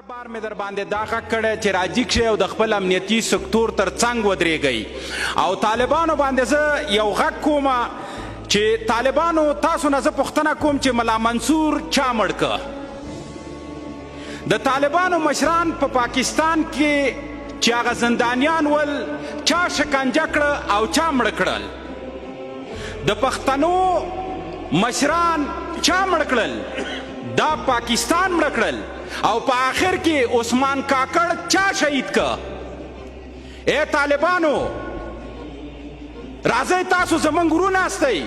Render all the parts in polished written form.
بار مې در باندې دا غږ کړی چې راجیګ شئ او د خپل امنیتي سکتور تر څنګ ودرېږئ او طالبانو باندې زه یو غږ کوم چې طالبانو تاسو نه زه پوښتنه کوم چې ملا منصور چا مړ که د طالبانو مشران په پاکستان کې چې هغه زندانیان ول چا شکنجه کړه او چا مړ کړل د پښتنو مشران چا مړ کړل دا پاکستان مړ کړل او په آخر کې عثمان کاکړ چا شهید که اے طالبانو راځئ تاسو زموږ ورونه استئ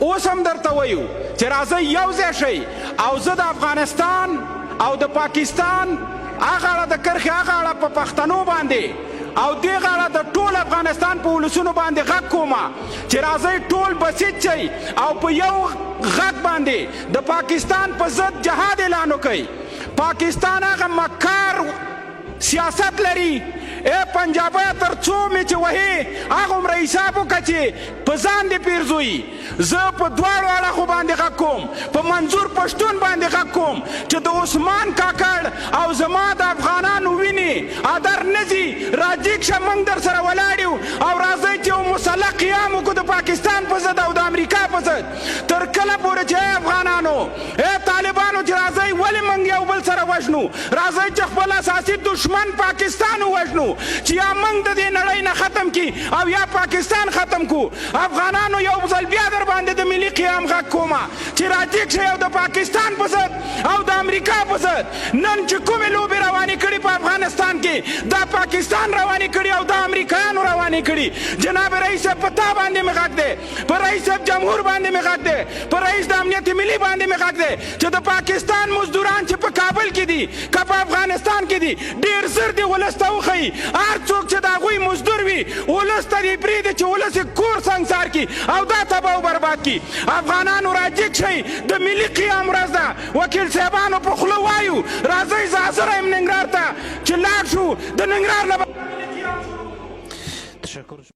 اوس هم درته وایو چې راځئ یو ځای شئ او زه د افغانستان او د پاکستان هغه اړه د کرښې هغه اړه په پښتنو باندې او دغه اړه د ټول افغانستان په ولسونو باندې غږ کوم چې راځئ ټول بسیج شئ او په یو غږ باندې د پاکستان په ضد جهاد اعلان وکئ پاکستان هغه مکار سیاست لري اے پنجابی تر څو مې چې وهې هغومره حساب وکړه چې په ځان دې پیرزوي زه په دواړو اړخو باندې غږ کوم په منظور پښتون باندې غږ کوم چې د عثمان کاکړ او زما د افغانانو وینې ادر نه ځي راجیګ شه موږ در سره ولاړ یو او راځئ چې یو مسلح قیام وکړو د پاکستان په ضد او د امریکا په ضد تر کله پورې چې افغانانو اے طالبانو چې راځئ ولې موږ یو بل سره وژنو راځئ چې خپل اساسي دشمن پاکستان ووژنو چې یا موږ د دې نړۍ نه ختم کی او یا پاکستان ختم کو افغانانو یو ځل بیا در باندې د ملي قیام غږ کوم چې راجیګ شئ او د پاکستان په ضد او د امریکا په ضد نن چې کومې لوبې روانې کړي په افغانستان کې دا پاکستان روانې کړي او د امریکایانو روانې کړي جناب رئیس صاحب په تا باندې مې غږ دی په رئیس صاحب جمهور باندې مې غږ دی په رئیس د امنیت ملي باندې مې غږ دی چې د پاکستان مزدوران چې په کابل کې دي که په افغانستان کې دي ډېر زر دې ولس ته وښیي هر څوک چې د هغوی مزدور وي ولس ته دې پرېږدي چې ولس یې کور سنګسار کړي او دا تباه او برباد کړي افغانانو راجیګ شئ د ملي قیام ورځ ده وکیل صاحبانو په خوله وایو راځئ زه حاضره یم ننګرهار ته چې لاړ شو د ننګرهار نه